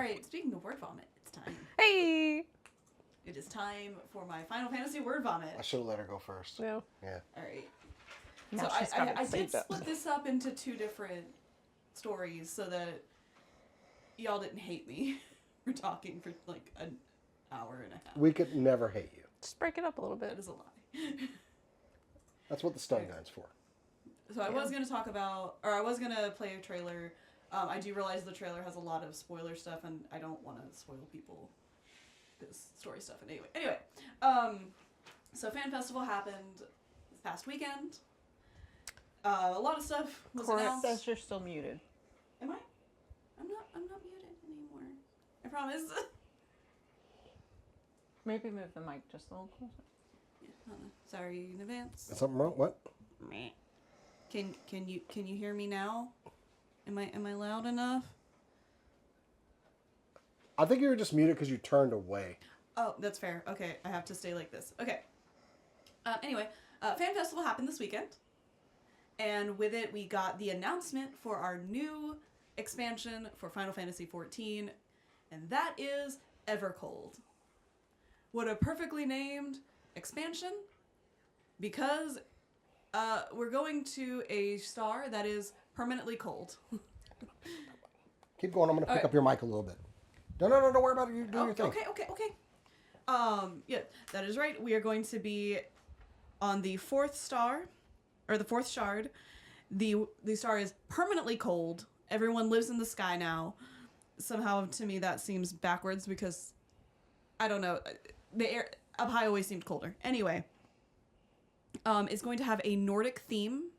right, speaking of word vomit, it's time. Hey! It is time for my Final Fantasy word vomit. I should have let her go first. No. Yeah. All right. Now So she's got it I did saved up. split this up into 2 different stories so that y'all didn't hate me for talking for like an hour and a half. We could never hate you. Just break it up a little bit. That is a lie. That's what the stun gun's for. So I was going to talk about, or I was going to play a trailer. I do realize the trailer has a lot of spoiler stuff, and I don't want to spoil people this story stuff. And anyway, so Fan Festival happened this past weekend. A lot of stuff was Cora announced. says you're still muted. Am I? I'm not muted anymore. I promise. Maybe move the mic just a little closer. Yeah, sorry in advance. Is something wrong? What? Meh. Can you hear me now? Am I loud enough? I think you were just muted because you turned away. Oh, that's fair. Okay, I have to stay like this. Okay. Anyway, Fan Festival happened this weekend. And with it, we got the announcement for our new expansion for Final Fantasy XIV. And that is Evercold. What a perfectly named expansion. Because we're going to a star that is permanently cold. Keep going. I'm going to pick up your mic a little bit. No, don't worry about it. You do your thing. Okay. Yeah, that is right. We are going to be on the 4th star, or the 4th shard. The star is permanently cold. Everyone lives in the sky now. Somehow, to me, that seems backwards because, I don't know, the air up high always seemed colder. Anyway, it's going to have a Nordic theme,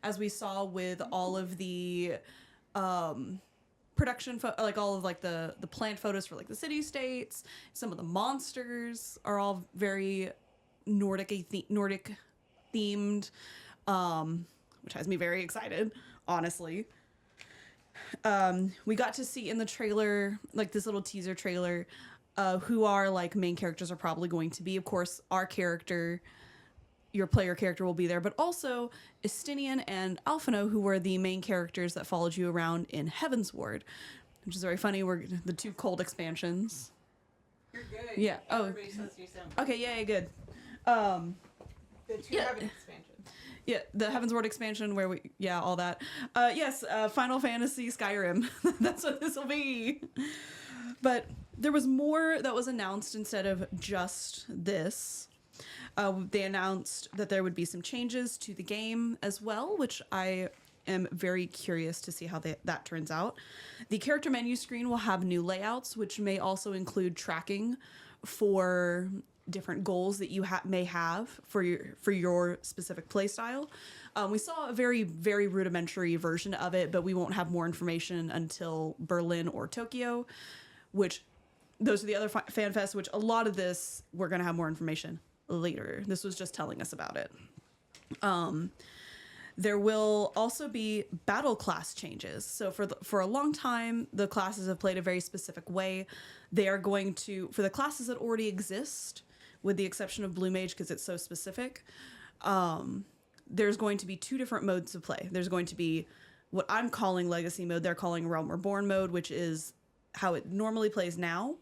as we saw with all of the production, like all of like the plant photos for like the city states. Some of the monsters are all very Nordic themed, which has me very excited, honestly. We got to see in the trailer, like this little teaser trailer, who our like main characters are probably going to be. Of course, our character, your player character will be there, but also Estinian and Alphino, who were the main characters that followed you around in Heaven's Ward, which is very funny. We're the 2 cold expansions. You're good. Yeah. Everybody says you sound good. Okay. Yeah. Good. The 2 Heaven expansions. Yeah, the Heaven's Ward expansion where all that. Yes, Final Fantasy Skyrim. That's what this will be. But there was more that was announced instead of just this. They announced that there would be some changes to the game as well, which I am very curious to see how that turns out. The character menu screen will have new layouts, which may also include tracking for different goals that you may have for your specific playstyle. We saw a very, very rudimentary version of it, but we won't have more information until Berlin or Tokyo, which those are the other fan fests, which a lot of this we're going to have more information later. This was just telling us about it. There will also be battle class changes. So for a long time, the classes have played a very specific way. They are going to, for the classes that already exist, with the exception of Blue Mage because it's so specific, there's going to be 2 different modes of play. There's going to be what I'm calling Legacy mode. They're calling Realm Reborn mode, which is how it normally plays now.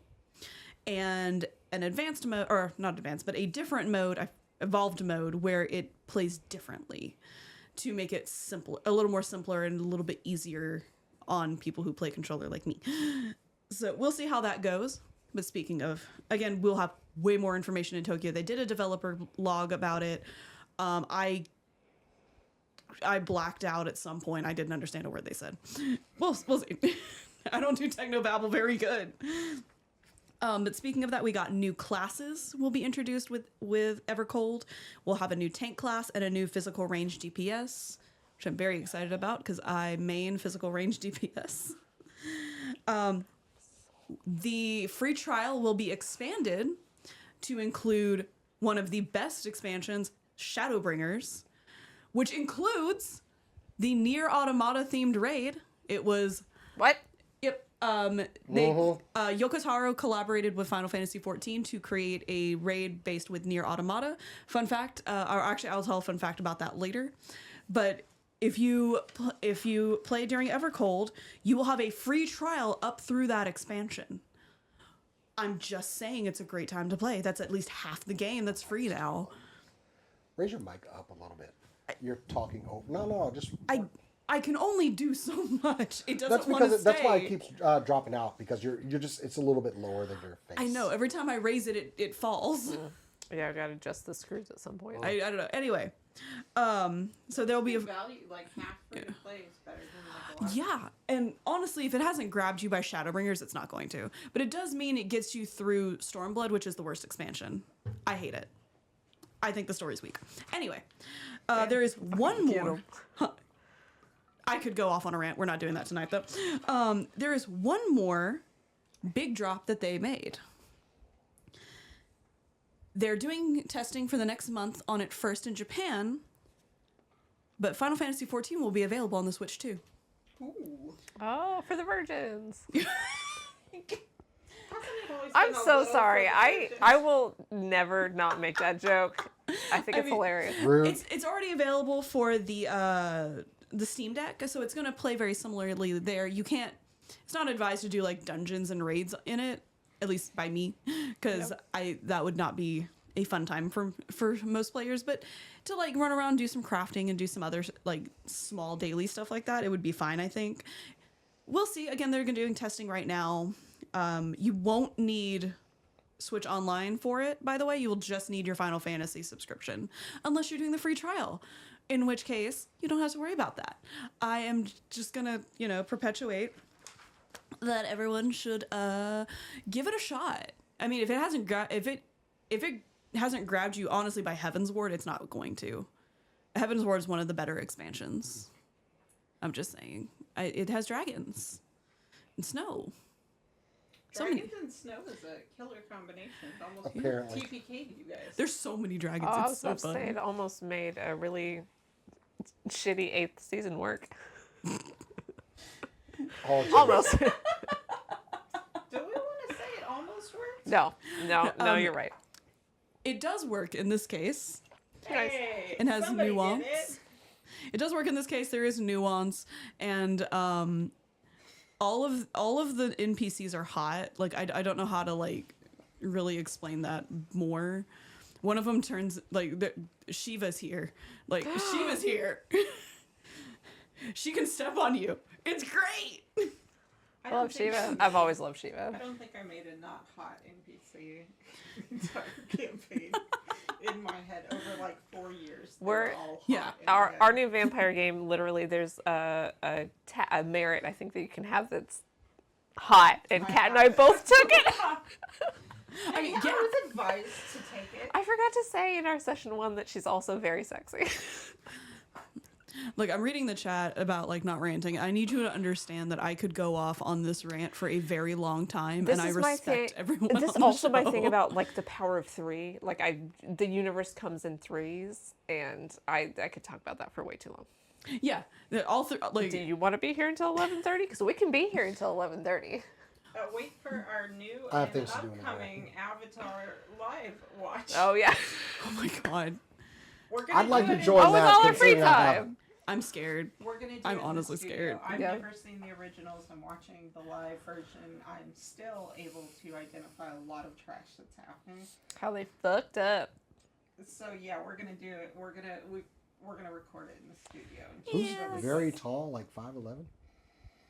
And an advanced mode, or not advanced, but a different mode, evolved mode, where it plays differently to make it simple, a little more simpler and a little bit easier on people who play controller like me. So we'll see how that goes. But speaking of, again, we'll have way more information in Tokyo. They did a developer log about it. I blacked out at some point. I didn't understand a word they said. We'll see. I don't do technobabble very good. But speaking of that, we got new classes will be introduced with Evercold. We'll have a new tank class and a new physical range DPS, which I'm very excited about because I main physical range DPS. The free trial will be expanded to include one of the best expansions, Shadowbringers, which includes the Nier Automata themed raid. It was... What? Yep. Yoko Taro collaborated with Final Fantasy XIV to create a raid based with Nier Automata. Fun fact, or actually I'll tell a fun fact about that later. But if you play during Evercold, you will have a free trial up through that expansion. I'm just saying it's a great time to play. That's at least half the game that's free now. Raise your mic up a little bit. You're talking over. No, just. I can only do so much. It doesn't That's want to because stay. that's why it keeps dropping out because you're just it's a little bit lower than your face. I know. Every time I raise it, it falls. Yeah, I gotta adjust the screws at some point. I don't know. Anyway, so there'll be a value, like half free to play is better than like a lot. yeah, and honestly, if it hasn't grabbed you by Shadowbringers, it's not going to. But it does mean it gets you through Stormblood, which is the worst expansion. I hate it. I think the story's weak. Anyway, there is one more. I could go off on a rant. We're not doing that tonight, though. There is one more big drop that they made. They're doing testing for the next month on it first in Japan, but Final Fantasy XIV will be available on the Switch too. Ooh. Oh, for the virgins. Hasn't it always I'm been a so little sorry. for the I virgins? will never not make that joke. I think it's mean, hilarious. Rude. It's already available for the Steam Deck, so it's going to play very similarly there. You can't. It's not advised to do like dungeons and raids in it, at least by me, because that would not be a fun time for most players. But to like run around, do some crafting, and do some other like small daily stuff like that, it would be fine. I think. We'll see. Again, they're doing testing right now. You won't need Switch Online for it, by the way. You will just need your Final Fantasy subscription, unless you're doing the free trial. In which case, you don't have to worry about that. I am just gonna, perpetuate that everyone should give it a shot. I mean, if it hasn't grabbed you honestly by Heaven's Ward, it's not going to. Heaven's Ward is one of the better expansions. I'm just saying, it has dragons and snow. Dragons and snow is a killer combination. It almost Apparently. TPK'd you guys. There's so many dragons. Oh, I It's was so about to say fun. it almost made a really shitty 8th season work. Almost. Do we want to say it almost worked? No, you're right. It does work in this case. Nice. Hey, It has somebody nuance. did It does work in this case. There is nuance, and all of the NPCs are hot. Like I don't know how to like really explain that more. One of them turns like Shiva's here. Like Shiva's here. She can step on you. It's great. I love Shiva. I've always loved Shiva. I don't think I made a not hot NPC entire campaign in my head over like 4 years. They We're- were all hot yeah, in my head. Our new vampire game, literally, there's a merit I think that you can have that's hot, and Kat and I both took it. I mean, I yeah. was advised to take it. I forgot to say in our session 1 that she's also very sexy. Look, I'm reading the chat about like not ranting. I need you to understand that I could go off on this rant for a very long time, and I respect everyone. This is on the also my thing show. about like the power of 3. Like the universe comes in 3s, and I could talk about that for way too long. Yeah, all like Do you want to be here until 11:30? Because we can be here until 11:30. Wait for our new I have and things to do in the upcoming Avatar live watch. Oh yeah. oh my god, We're gonna I'd like do to it join Oh, with that. all our free considering I have- time. I'm scared. We're gonna do I'm it in the honestly studio. scared. I've Yeah. never seen the originals. I'm watching the live version. I'm still able to identify a lot of trash that's happening. How they fucked up. So yeah, we're gonna do it. We're gonna record it in the studio. Who's very tall, like 5'11"?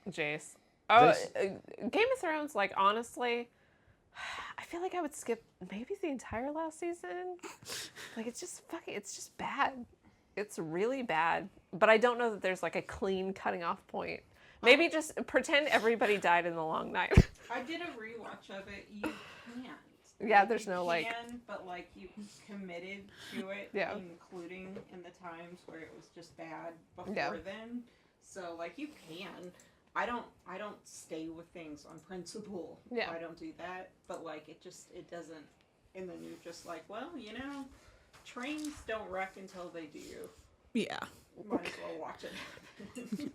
Jace. Oh, Jace. Game of Thrones. Like honestly, I feel like I would skip maybe the entire last season. Like it's just bad. It's really bad. But I don't know that there's like a clean cutting off point. Maybe just pretend everybody died in the long night. I did a rewatch of it. You can't. Yeah, there's no, like- But like you committed to it, Yeah. including in the times where it was just bad before Yeah. then. So like you can. I don't stay with things on principle. Yeah. I don't do that. But like it doesn't. And then you're just like, well, trains don't wreck until they do. Yeah. Might as well watch it.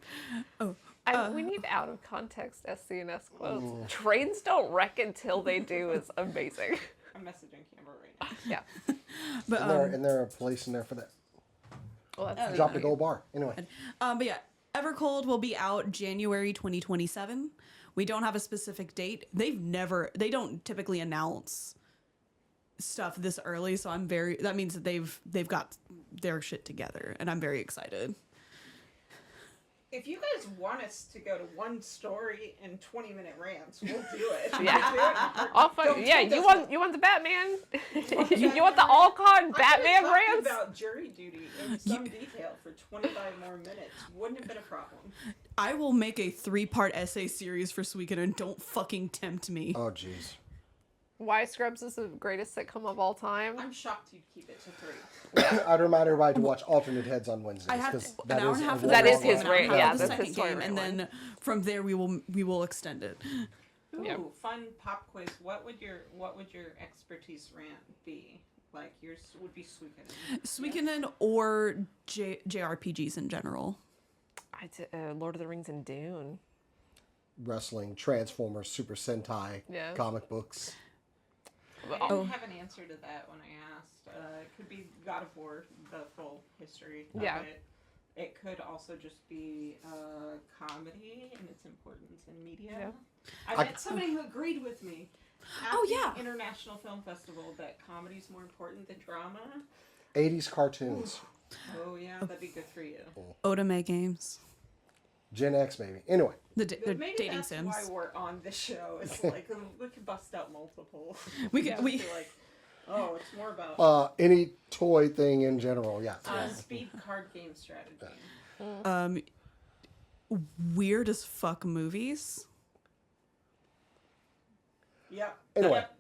We need out of context SCNS quotes. Trains don't wreck until they do is amazing. I'm messaging Camber right now. Yeah. But And there a place in there for that. Well, that's Dropped a gold bar. Anyway, But yeah, Evercold will be out January 2027. We don't have a specific date. They don't typically announce stuff this early, so that means that they've got their shit together, and I'm very excited. If you guys want us to go to one story in 20-minute rants, we'll do it. Yeah. All fun. Don't Yeah, tell you want the Batman? want the you want the Batman all-con Batman I rants? about jury duty in some detail for 25 more minutes. Wouldn't have been a problem. I will make a 3-part essay series for Suikoden, and don't fucking tempt me. oh jeez. Why Scrubs is the greatest sitcom of all time? I'm shocked you'd keep it to 3. I'd remind everybody to watch alternate heads on Wednesdays. I have 'cause an hour and a half. a For That the is first his game, and an hour and a rate, half for yeah, the that's his second game, story and one. then from there we will extend it. Ooh, Yep. fun pop quiz. What would your expertise rant be? Like yours would be Suikoden. Suikoden or JRPGs in general. Lord of the Rings and Dune. wrestling, Transformers, Super Sentai, Yeah. comic books. I didn't have an answer to that when I asked. It could be God of War, the full history of Yeah. it. It could also just be comedy and its importance in media. Yeah. I met somebody who agreed with me at Oh, the yeah. International Film Festival that comedy is more important than drama. 80s cartoons. Oh yeah, that'd be good for you. Otome games. Gen X, maybe. Anyway, They're Maybe dating that's sims. why we're on this show. It's like we could bust out multiple. We Just could- we- be like, oh, it's more about any toy thing in general, yeah. speed card game strategy. Weird as fuck movies. Yep. Anyway. Yep.